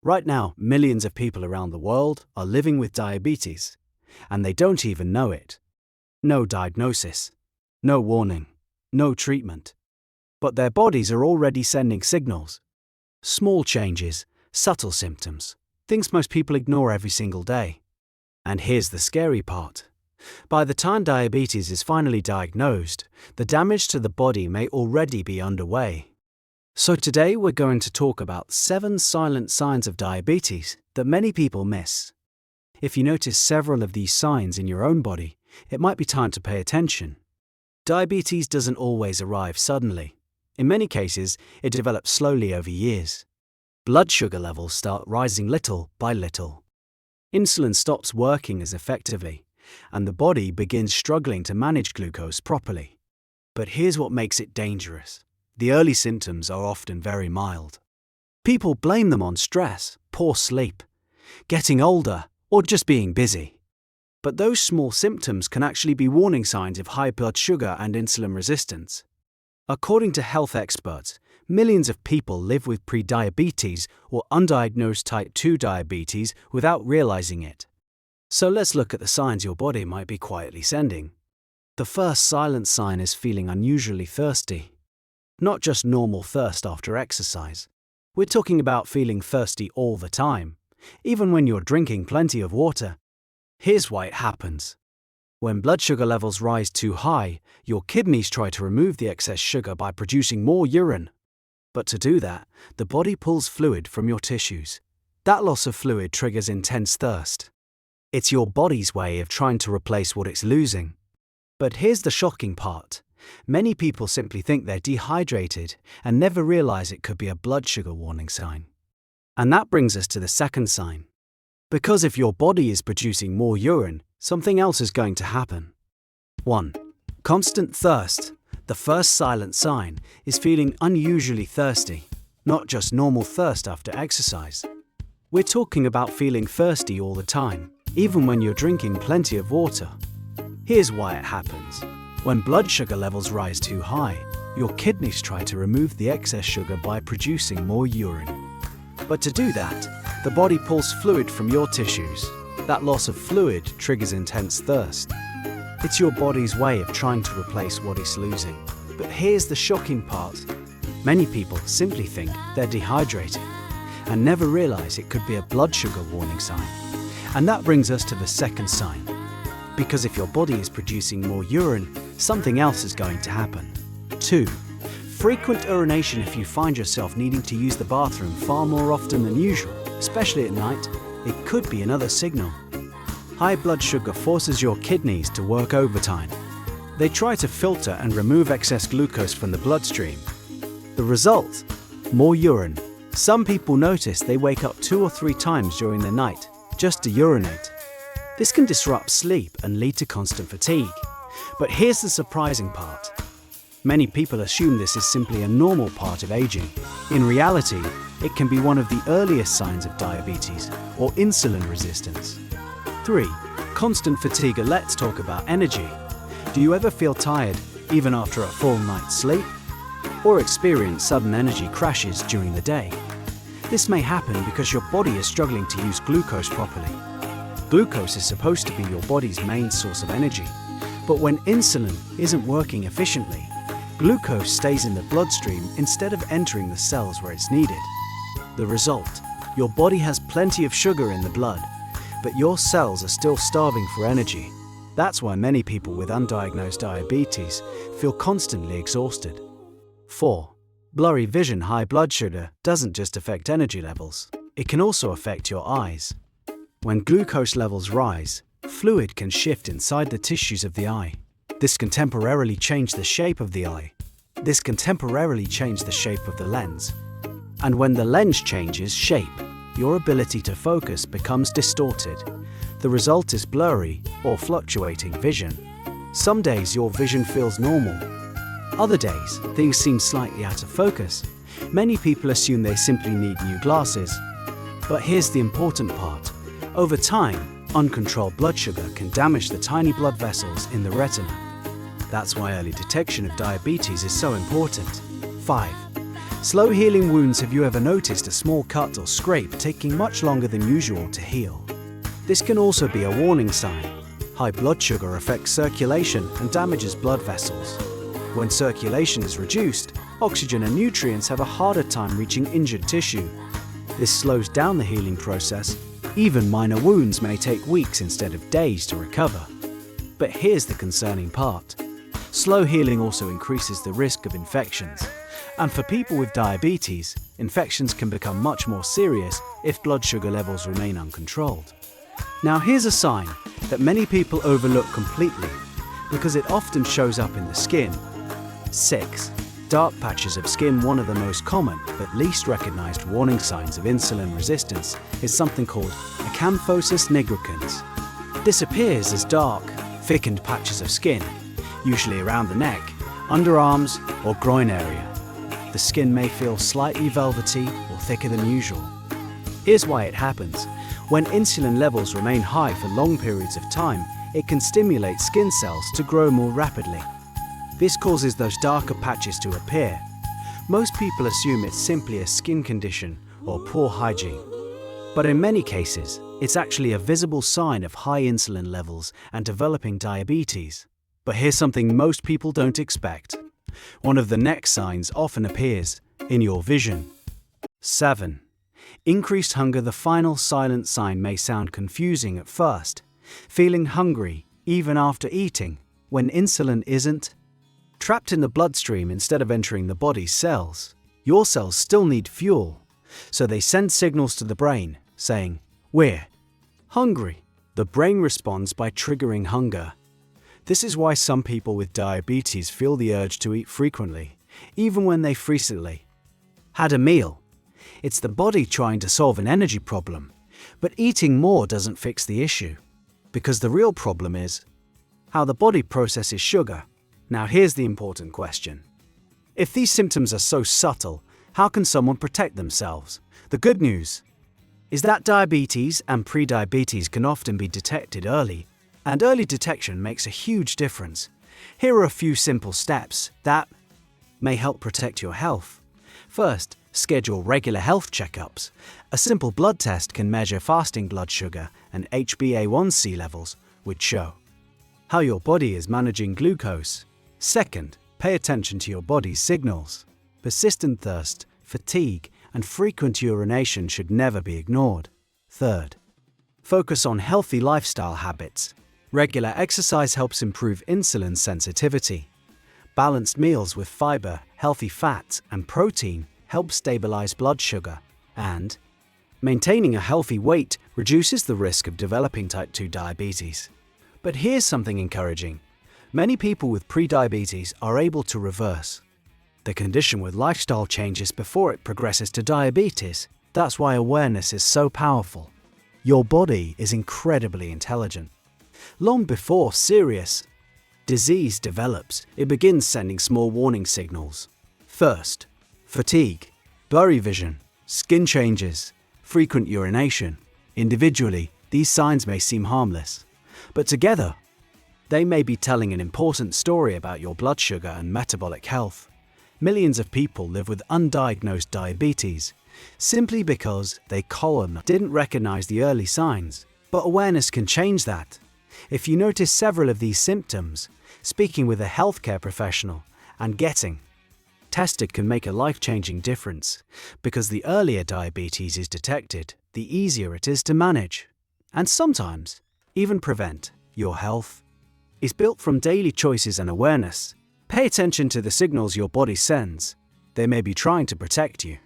Right now, millions of people around the world are living with diabetes, and they don't even know it. No diagnosis, no warning, no treatment. But their bodies are already sending signals. Small changes, subtle symptoms, things most people ignore every single day. And here's the scary part. By the time diabetes is finally diagnosed, the damage to the body may already be underway. So today we're going to talk about 7 silent signs of diabetes that many people miss. If you notice several of these signs in your own body, it might be time to pay attention. Diabetes doesn't always arrive suddenly. In many cases, it develops slowly over years. Blood sugar levels start rising little by little. Insulin stops working as effectively, and the body begins struggling to manage glucose properly. But here's what makes it dangerous. The early symptoms are often very mild. People blame them on stress, poor sleep, getting older, or just being busy. But those small symptoms can actually be warning signs of high blood sugar and insulin resistance. According to health experts, millions of people live with prediabetes or undiagnosed type 2 diabetes without realizing it. So let's look at the signs your body might be quietly sending. The first silent sign is feeling unusually thirsty. Not just normal thirst after exercise. We're talking about feeling thirsty all the time, even when you're drinking plenty of water. Here's why it happens. When blood sugar levels rise too high, your kidneys try to remove the excess sugar by producing more urine. But to do that, the body pulls fluid from your tissues. That loss of fluid triggers intense thirst. It's your body's way of trying to replace what it's losing. But here's the shocking part. Many people simply think they're dehydrated and never realize it could be a blood sugar warning sign. And that brings us to the second sign. Because if your body is producing more urine, something else is going to happen. 1. Constant thirst. The first silent sign is feeling unusually thirsty, not just normal thirst after exercise. We're talking about feeling thirsty all the time, even when you're drinking plenty of water. Here's why it happens. When blood sugar levels rise too high, your kidneys try to remove the excess sugar by producing more urine. But to do that, the body pulls fluid from your tissues. That loss of fluid triggers intense thirst. It's your body's way of trying to replace what it's losing. But here's the shocking part. Many people simply think they're dehydrated and never realize it could be a blood sugar warning sign. And that brings us to the second sign. Because if your body is producing more urine, something else is going to happen. 2. Frequent urination. If you find yourself needing to use the bathroom far more often than usual, especially at night, it could be another signal. High blood sugar forces your kidneys to work overtime. They try to filter and remove excess glucose from the bloodstream. The result? More urine. Some people notice they wake up 2 or 3 times during the night just to urinate. This can disrupt sleep and lead to constant fatigue. But here's the surprising part. Many people assume this is simply a normal part of aging. In reality, it can be one of the earliest signs of diabetes or insulin resistance. 3. Constant fatigue. Let's talk about energy. Do you ever feel tired even after a full night's sleep? Or experience sudden energy crashes during the day? This may happen because your body is struggling to use glucose properly. Glucose is supposed to be your body's main source of energy. But when insulin isn't working efficiently, glucose stays in the bloodstream instead of entering the cells where it's needed. The result? Your body has plenty of sugar in the blood, but your cells are still starving for energy. That's why many people with undiagnosed diabetes feel constantly exhausted. 4. Blurry vision. High blood sugar doesn't just affect energy levels. It can also affect your eyes. When glucose levels rise, fluid can shift inside the tissues of the eye. This can temporarily change the shape of the eye. This can temporarily change the shape of the lens. And when the lens changes shape, your ability to focus becomes distorted. The result is blurry or fluctuating vision. Some days your vision feels normal. Other days, things seem slightly out of focus. Many people assume they simply need new glasses. But here's the important part. Over time, uncontrolled blood sugar can damage the tiny blood vessels in the retina. That's why early detection of diabetes is so important. 5. Slow healing wounds. Have you ever noticed a small cut or scrape taking much longer than usual to heal? This can also be a warning sign. High blood sugar affects circulation and damages blood vessels. When circulation is reduced, oxygen and nutrients have a harder time reaching injured tissue. This slows down the healing process. Even minor wounds may take weeks instead of days to recover. But here's the concerning part. Slow healing also increases the risk of infections. And for people with diabetes, infections can become much more serious if blood sugar levels remain uncontrolled. Now here's a sign that many people overlook completely because it often shows up in the skin. 6. Dark patches of skin. One of the most common but least recognized warning signs of insulin resistance is something called acanthosis nigricans. This appears as dark, thickened patches of skin, usually around the neck, underarms, or groin area. The skin may feel slightly velvety or thicker than usual. Here's why it happens. When insulin levels remain high for long periods of time, it can stimulate skin cells to grow more rapidly. This causes those darker patches to appear. Most people assume it's simply a skin condition or poor hygiene. But in many cases, it's actually a visible sign of high insulin levels and developing diabetes. But here's something most people don't expect. One of the next signs often appears in your vision. 7. Increased hunger. The final silent sign may sound confusing at first. Feeling hungry even after eating when insulin isn't trapped in the bloodstream instead of entering the body's cells. Your cells still need fuel, so they send signals to the brain saying, "We're hungry." The brain responds by triggering hunger. This is why some people with diabetes feel the urge to eat frequently, even when they've recently had a meal. It's the body trying to solve an energy problem, but eating more doesn't fix the issue, because the real problem is how the body processes sugar. Now here's the important question. If these symptoms are so subtle, how can someone protect themselves? The good news is that diabetes and prediabetes can often be detected early, and early detection makes a huge difference. Here are a few simple steps that may help protect your health. First, schedule regular health checkups. A simple blood test can measure fasting blood sugar and HbA1c levels, which show how your body is managing glucose. Second, pay attention to your body's signals. Persistent thirst, fatigue, and frequent urination should never be ignored. Third, focus on healthy lifestyle habits. Regular exercise helps improve insulin sensitivity. Balanced meals with fiber, healthy fats, and protein help stabilize blood sugar. And maintaining a healthy weight reduces the risk of developing type 2 diabetes. But here's something encouraging. Many people with prediabetes are able to reverse the condition with lifestyle changes before it progresses to diabetes. That's why awareness is so powerful. Your body is incredibly intelligent. Long before serious disease develops, it begins sending small warning signals. Thirst, fatigue, blurry vision, skin changes, frequent urination. Individually, these signs may seem harmless, but together, they may be telling an important story about your blood sugar and metabolic health. Millions of people live with undiagnosed diabetes simply because they didn't recognize the early signs. But awareness can change that. If you notice several of these symptoms, speaking with a healthcare professional and getting tested can make a life-changing difference, because the earlier diabetes is detected, the easier it is to manage, and sometimes even prevent. Your health is built from daily choices and awareness. Pay attention to the signals your body sends. They may be trying to protect you.